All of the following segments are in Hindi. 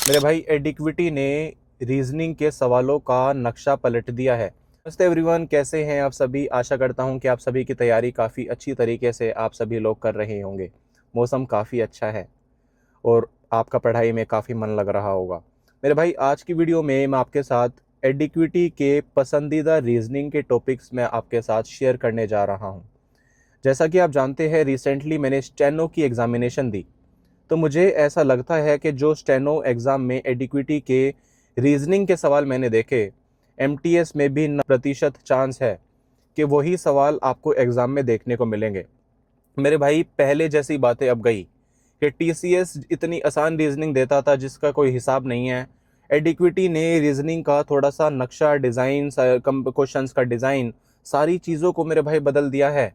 मेरे भाई एडिक्विटी ने रीजनिंग के सवालों का नक्शा पलट दिया है। नमस्ते एवरीवन, कैसे हैं आप सभी। आशा करता हूं कि आप सभी की तैयारी काफ़ी अच्छी तरीके से आप सभी लोग कर रहे होंगे। मौसम काफ़ी अच्छा है और आपका पढ़ाई में काफ़ी मन लग रहा होगा। मेरे भाई आज की वीडियो में मैं आपके साथ एडिक्विटी के पसंदीदा रीजनिंग के टॉपिक्स में आपके साथ शेयर करने जा रहा हूं। जैसा कि आप जानते हैं, रिसेंटली मैंने स्टेनो की एग्ज़ामिनेशन दी, तो मुझे ऐसा लगता है कि जो स्टेनो एग्ज़ाम में एडिक्विटी के रीजनिंग के सवाल मैंने देखे, एमटीएस में भी 90% चांस है कि वही सवाल आपको एग्ज़ाम में देखने को मिलेंगे। मेरे भाई पहले जैसी बातें अब गई कि टीसीएस इतनी आसान रीजनिंग देता था जिसका कोई हिसाब नहीं है। एडिक्विटी ने रीजनिंग का थोड़ा सा नक्शा, डिज़ाइन, क्वेश्चंस का डिज़ाइन, सारी चीज़ों को मेरे भाई बदल दिया है।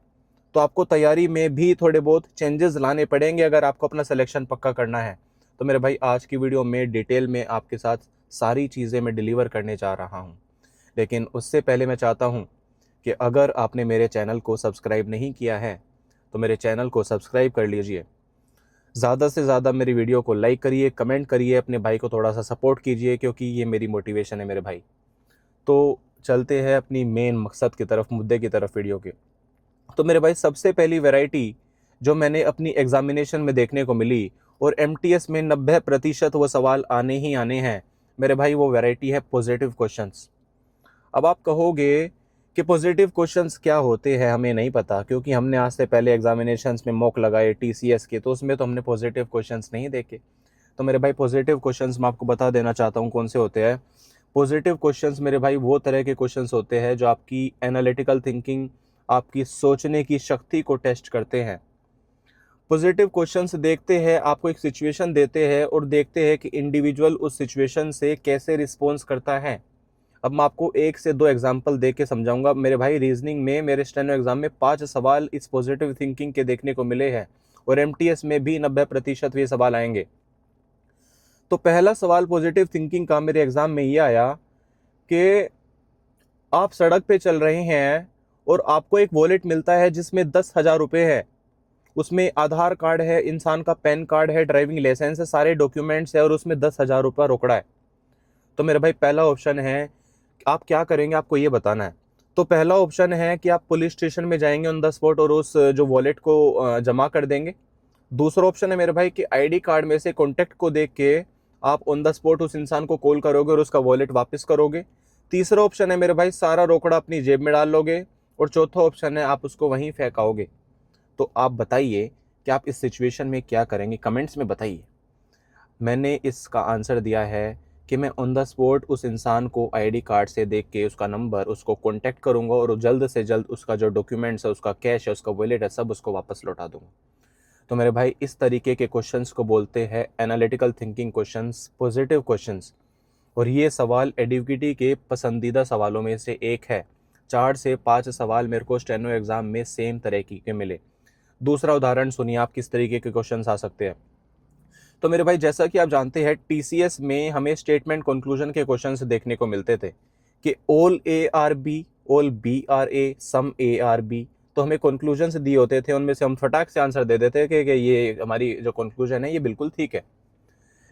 तो आपको तैयारी में भी थोड़े बहुत चेंजेस लाने पड़ेंगे अगर आपको अपना सिलेक्शन पक्का करना है। तो मेरे भाई आज की वीडियो में डिटेल में आपके साथ सारी चीज़ें मैं डिलीवर करने जा रहा हूँ। लेकिन उससे पहले मैं चाहता हूँ कि अगर आपने मेरे चैनल को सब्सक्राइब नहीं किया है तो मेरे चैनल को सब्सक्राइब कर लीजिए। ज़्यादा से ज़्यादा मेरी वीडियो को लाइक करिए, कमेंट करिए, अपने भाई को थोड़ा सा सपोर्ट कीजिए, क्योंकि ये मेरी मोटिवेशन है मेरे भाई। तो चलते हैं अपनी मेन मकसद की तरफ, मुद्दे की तरफ वीडियो के। तो मेरे भाई सबसे पहली वैरायटी जो मैंने अपनी एग्जामिनेशन में देखने को मिली और एमटीएस में 90% वो सवाल आने ही आने हैं मेरे भाई, वो वैरायटी है पॉजिटिव क्वेश्चंस। अब आप कहोगे कि पॉजिटिव क्वेश्चंस क्या होते हैं, हमें नहीं पता, क्योंकि हमने आज से पहले एग्जामिनेशंस में मॉक लगाए टीसीएस के, तो उसमें तो हमने पॉजिटिव क्वेश्चंस नहीं देखे। तो मेरे भाई पॉजिटिव क्वेश्चंस मैं आपको बता देना चाहता हूँ कौन से होते हैं। पॉजिटिव क्वेश्चंस मेरे भाई वो तरह के क्वेश्चंस होते हैं जो आपकी एनालिटिकल थिंकिंग, आपकी सोचने की शक्ति को टेस्ट करते हैं। पॉजिटिव क्वेश्चंस देखते हैं, आपको एक सिचुएशन देते हैं और देखते हैं कि इंडिविजुअल उस सिचुएशन से कैसे रिस्पॉन्स करता है। अब मैं आपको एक से दो एग्जाम्पल दे के समझाऊंगा। मेरे भाई रीजनिंग में मेरे स्टेनो एग्जाम में 5 सवाल इस पॉजिटिव थिंकिंग के देखने को मिले हैं और एमटीएस में भी 90% ये सवाल आएंगे। तो पहला सवाल पॉजिटिव थिंकिंग का मेरे एग्जाम में ये आया कि आप सड़क पे चल रहे हैं और आपको एक वॉलेट मिलता है जिसमें 10,000 रुपये है। उसमें आधार कार्ड है, इंसान का पैन कार्ड है, ड्राइविंग लाइसेंस है, सारे डॉक्यूमेंट्स है और उसमें 10,000 रुपये रोकड़ा है। तो मेरे भाई पहला ऑप्शन है, आप क्या करेंगे आपको ये बताना है। तो पहला ऑप्शन है कि आप पुलिस स्टेशन में जाएंगे ऑन द स्पॉट और उस जो वॉलेट को जमा कर देंगे। दूसरा ऑप्शन है मेरे भाई कि आईडी कार्ड में से कॉन्टैक्ट को देख के आप ऑन द स्पॉट उस इंसान को कॉल करोगे और उसका वॉलेट वापस करोगे। तीसरा ऑप्शन है मेरे भाई सारा रोकड़ा अपनी जेब में डाल लोगे। और चौथा ऑप्शन है आप उसको वहीं फेंकाओगे। तो आप बताइए कि आप इस सिचुएशन में क्या करेंगे, कमेंट्स में बताइए। मैंने इसका आंसर दिया है कि मैं ऑन द स्पॉट उस इंसान को आईडी कार्ड से देख के उसका नंबर, उसको कॉन्टैक्ट करूंगा और जल्द से जल्द उसका जो डॉक्यूमेंट्स है, उसका कैश है, उसका वॉलेट है, सब उसको वापस लौटा दूंगा। तो मेरे भाई इस तरीके के क्वेश्चंस को बोलते हैं analytical thinking questions, positive questions. और ये सवाल एडिक्विटी के पसंदीदा सवालों में से एक है। 4 से 5 सवाल मेरे को स्टेनो एग्जाम में सेम तरह के मिले। दूसरा उदाहरण सुनिए आप किस तरीके के क्वेश्चंस आ सकते हैं। तो मेरे भाई जैसा कि आप जानते हैं, टीसीएस में हमें स्टेटमेंट कंक्लूजन के क्वेश्चंस देखने को मिलते थे कि all A are B, all B are A, some A are B. तो हमें कंक्लूजन्स दिए होते थे, उनमें से हम फटाक से आंसर दे देते कि ये हमारी जो कंक्लूजन है ये बिल्कुल ठीक है।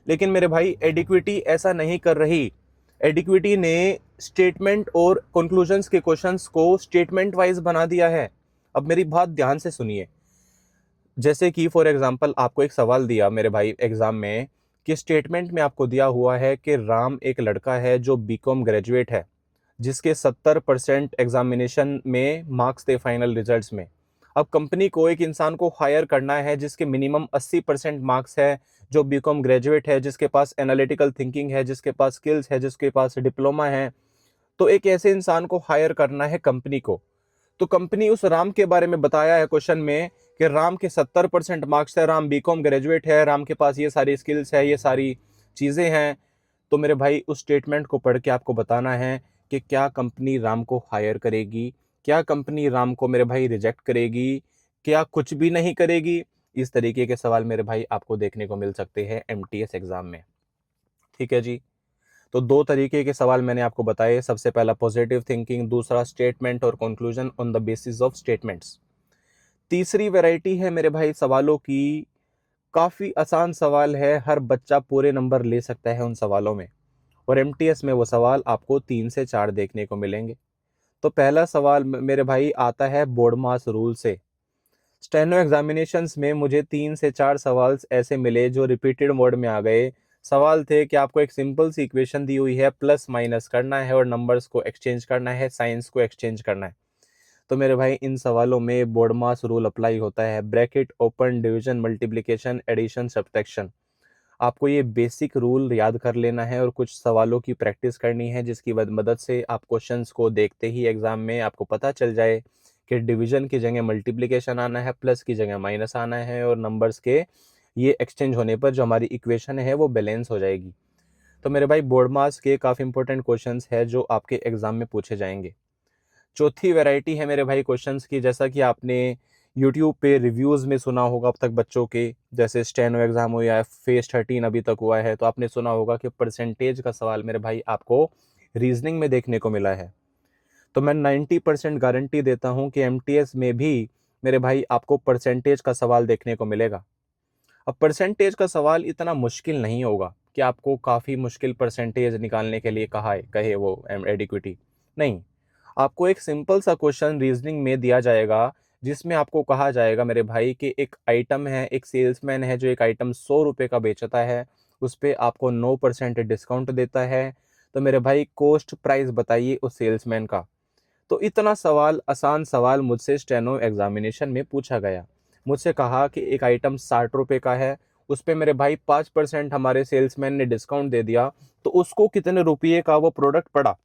लेकिन मेरे भाई एडिक्विटी ऐसा नहीं कर रही। एडिक्विटी ने स्टेटमेंट और कंक्लूजन्स के क्वेश्चंस को स्टेटमेंट वाइज बना दिया है। अब मेरी बात ध्यान से सुनिए। जैसे कि फॉर एग्जांपल आपको एक सवाल दिया मेरे भाई एग्जाम में कि स्टेटमेंट में आपको दिया हुआ है कि राम एक लड़का है जो बीकॉम ग्रेजुएट है, जिसके 70% एग्जामिनेशन में मार्क्स थे फाइनल रिजल्ट्स में। अब कंपनी को एक इंसान को हायर करना है जिसके मिनिमम 80% मार्क्स है, जो बीकॉम ग्रेजुएट है, जिसके पास एनालिटिकल थिंकिंग है, जिसके पास स्किल्स है, जिसके पास डिप्लोमा है। तो एक ऐसे इंसान को हायर करना है कंपनी को। तो कंपनी उस राम के बारे में बताया है क्वेश्चन में कि राम के 70% मार्क्स है, राम बीकॉम ग्रेजुएट है, राम के पास ये सारी स्किल्स है, ये सारी चीज़ें हैं। तो मेरे भाई उस स्टेटमेंट को पढ़ के आपको बताना है कि क्या कंपनी राम को हायर करेगी, क्या कंपनी राम को मेरे भाई रिजेक्ट करेगी, क्या कुछ भी नहीं करेगी। इस तरीके के सवाल मेरे भाई आपको देखने को मिल सकते हैं एमटीएस एग्जाम में। ठीक है जी। तो दो तरीके के सवाल मैंने आपको बताए। सबसे पहला पॉजिटिव थिंकिंग, दूसरा स्टेटमेंट और conclusion on the basis of statements. तीसरी वैरायटी है मेरे भाई सवालों की काफ़ी आसान सवाल है, हर बच्चा पूरे नंबर ले सकता है उन सवालों में। और एमटीएस में वो सवाल आपको 3 से 4 देखने को मिलेंगे। तो पहला सवाल मेरे भाई आता है बोर्ड मास रूल से। स्टेनो एग्जामिनेशंस में मुझे 3 से 4 सवाल ऐसे मिले जो रिपीटेड मोड में आ गए। सवाल थे कि आपको एक सिंपल सी इक्वेशन दी हुई है, प्लस माइनस करना है और नंबर्स को एक्सचेंज करना है, साइंस को एक्सचेंज करना है। तो मेरे भाई इन सवालों में बोर्ड मास रूल अप्लाई होता है, bracket open, division, multiplication, addition, subtraction. आपको ये बेसिक रूल याद कर लेना है और कुछ सवालों की प्रैक्टिस करनी है, जिसकी मदद से आप क्वेश्चंस को देखते ही एग्जाम में आपको पता चल जाए कि डिवीजन की जगह मल्टीप्लिकेशन आना है, प्लस की जगह माइनस आना है, और नंबर्स के ये एक्सचेंज होने पर जो हमारी इक्वेशन है वो बैलेंस हो जाएगी। तो मेरे भाई बोर्ड मास के काफ़ी इंपॉर्टेंट क्वेश्चंस है जो आपके एग्जाम में पूछे जाएंगे। चौथी वैरायटी है मेरे भाई क्वेश्चंस की, जैसा कि आपने यूट्यूब पे रिव्यूज़ में सुना होगा अब तक बच्चों के, जैसे स्टेनो एग्ज़ाम हो या फेस 13 अभी तक हुआ है, तो आपने सुना होगा कि परसेंटेज का सवाल मेरे भाई आपको रीजनिंग में देखने को मिला है। तो मैं 90% गारंटी देता हूं कि एमटीएस में भी मेरे भाई आपको परसेंटेज का सवाल देखने को मिलेगा। अब परसेंटेज का सवाल इतना मुश्किल नहीं होगा कि आपको काफ़ी मुश्किल परसेंटेज निकालने के लिए कहा है कहे वो एडिक्विटी। नहीं, आपको एक सिंपल सा क्वेश्चन रीजनिंग में दिया जाएगा, जिसमें आपको कहा जाएगा मेरे भाई कि एक आइटम है, एक सेल्समैन है जो एक आइटम 100 रुपये का बेचता है, उस पर आपको 9% डिस्काउंट देता है। तो मेरे भाई कॉस्ट प्राइस बताइए उस सेल्समैन का। तो इतना सवाल, आसान सवाल मुझसे स्टेनो एग्जामिनेशन में पूछा गया। मुझसे कहा कि एक आइटम 60 रुपये का है, उस पर मेरे भाई 5% हमारे सेल्समैन ने डिस्काउंट दे दिया, तो उसको कितने रुपये का वो प्रोडक्ट पड़ा।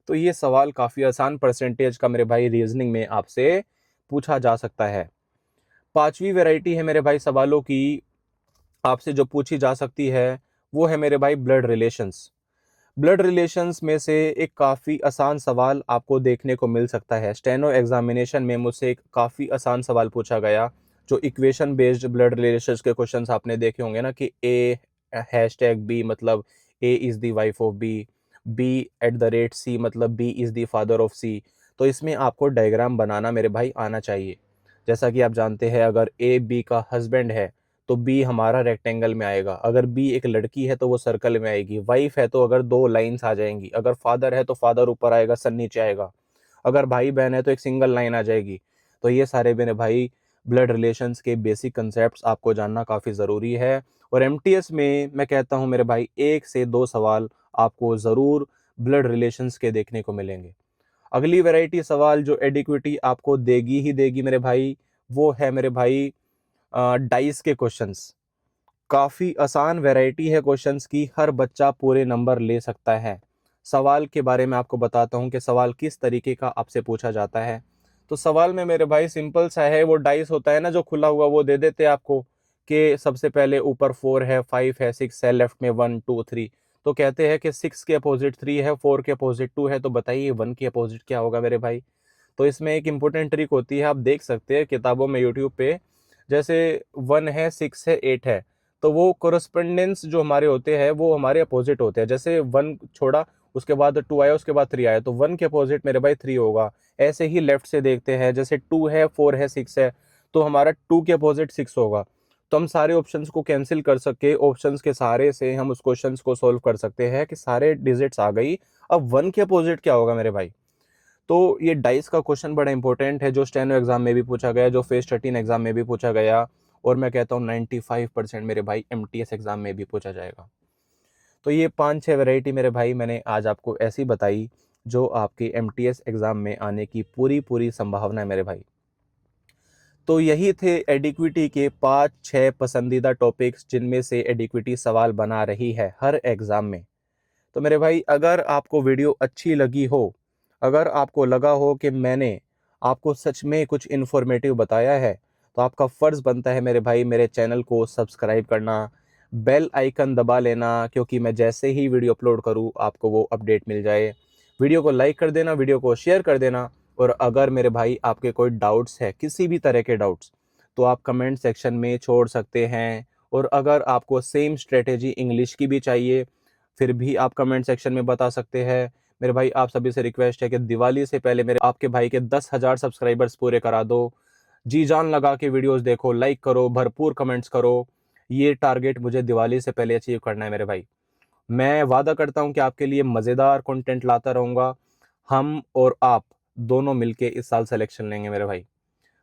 तो ये सवाल काफ़ी आसान परसेंटेज का मेरे भाई रीजनिंग में आपसे पूछा जा सकता है। पांचवी वैरायटी है मेरे भाई सवालों की आपसे जो पूछी जा सकती है, वो है मेरे भाई ब्लड रिलेशंस। ब्लड रिलेशंस में से एक काफ़ी आसान सवाल आपको देखने को मिल सकता है। स्टेनो एग्जामिनेशन में मुझसे एक काफ़ी आसान सवाल पूछा गया, जो इक्वेशन बेस्ड ब्लड रिलेशंस के क्वेश्चंस आपने देखे होंगे ना, कि ए हैशटैग बी मतलब A is the wife of B, B at the rate C मतलब B is the father of C. तो इसमें आपको डायग्राम बनाना मेरे भाई आना चाहिए। जैसा कि आप जानते हैं, अगर ए बी का हस्बैंड है तो बी हमारा रेक्टेंगल में आएगा, अगर बी एक लड़की है तो वो सर्कल में आएगी, वाइफ है तो अगर दो लाइंस आ जाएंगी, अगर फादर है तो फादर ऊपर आएगा, सन नीचे आएगा, अगर भाई बहन है तो एक सिंगल लाइन आ जाएगी। तो ये सारे मेरे भाई ब्लड रिलेशंस के बेसिक कंसेप्ट्स आपको जानना काफ़ी ज़रूरी है। और एमटीएस में मैं कहता हूँ मेरे भाई 1 से 2 सवाल आपको ज़रूर ब्लड रिलेशंस के देखने को मिलेंगे। अगली वैरायटी सवाल जो एडिक्विटी आपको देगी ही देगी मेरे भाई, वो है मेरे भाई डाइस के क्वेश्चंस। काफ़ी आसान वैरायटी है क्वेश्चंस की, हर बच्चा पूरे नंबर ले सकता है। सवाल के बारे में आपको बताता हूं कि सवाल किस तरीके का आपसे पूछा जाता है। तो सवाल में मेरे भाई सिंपल सा है, वो डाइस होता है ना जो खुला हुआ, वो दे देते हैं आपको कि सबसे पहले ऊपर 4 है, 5 है, 6 है, लेफ्ट में 1 2 3। तो कहते हैं कि 6 के अपोजिट 3 है, 4 के अपोजिट 2 है, तो बताइए 1 के अपोजिट क्या होगा मेरे भाई। तो इसमें एक इंपॉर्टेंट ट्रिक होती है, आप देख सकते हैं किताबों में, यूट्यूब पे, जैसे 1 है, 6 है, 8 है, तो वो कोरस्पेंडेंस जो हमारे होते हैं वो हमारे अपोजिट होते हैं। जैसे 1 छोड़ा, उसके बाद 2 आया, उसके बाद 3 आया, तो 1 के अपोजिट मेरे भाई 3 होगा। ऐसे ही लेफ्ट से देखते हैं, जैसे 2 है, 4 है, 6 है, तो हमारा 2 के अपोजिट 6 होगा। तो हम सारे ऑप्शंस को कैंसिल कर सके, ऑप्शंस के सहारे से हम उस क्वेश्चंस को सोल्व कर सकते हैं कि सारे डिजिट्स आ गई, अब 1 के अपोजिट क्या होगा मेरे भाई। तो ये डाइस का क्वेश्चन बड़ा इंपॉर्टेंट है, जो स्टेनो एग्जाम में भी पूछा गया, जो फेस 13 एग्जाम में भी पूछा गया, और मैं कहता हूँ 95% मेरे भाई एमटीएस एग्जाम में भी पूछा जाएगा। तो ये 5-6 वैरायटी मेरे भाई मैंने आज आपको ऐसी बताई जो आपके एमटीएस एग्जाम में आने की पूरी पूरी संभावना है मेरे भाई। तो यही थे एडिक्विटी के 5-6 पसंदीदा टॉपिक्स, जिनमें से एडिक्विटी सवाल बना रही है हर एग्जाम में। तो मेरे भाई अगर आपको वीडियो अच्छी लगी हो, अगर आपको लगा हो कि मैंने आपको सच में कुछ इन्फॉर्मेटिव बताया है, तो आपका फ़र्ज़ बनता है मेरे भाई मेरे चैनल को सब्सक्राइब करना, बेल आइकन दबा लेना, क्योंकि मैं जैसे ही वीडियो अपलोड करूँ आपको वो अपडेट मिल जाए। वीडियो को लाइक कर देना, वीडियो को शेयर कर देना, और अगर मेरे भाई आपके कोई डाउट्स है, किसी भी तरह के डाउट्स, तो आप कमेंट सेक्शन में छोड़ सकते हैं। और अगर आपको सेम स्ट्रेटेजी इंग्लिश की भी चाहिए, फिर भी आप कमेंट सेक्शन में बता सकते हैं। मेरे भाई आप सभी से रिक्वेस्ट है कि दिवाली से पहले मेरे आपके भाई के 10,000 सब्सक्राइबर्स पूरे करा दो। जी जान लगा के वीडियोस देखो, लाइक करो, भरपूर कमेंट्स करो। ये टारगेट मुझे दिवाली से पहले अचीव करना है मेरे भाई। मैं वादा करता हूँ कि आपके लिए मज़ेदार कंटेंट लाता रहूँगा। हम और आप दोनों मिलके इस साल सिलेक्शन लेंगे मेरे भाई।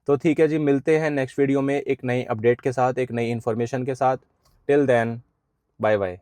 तो ठीक है जी, मिलते हैं नेक्स्ट वीडियो में एक नई अपडेट के साथ, एक नई इन्फॉर्मेशन के साथ। Till then, bye bye.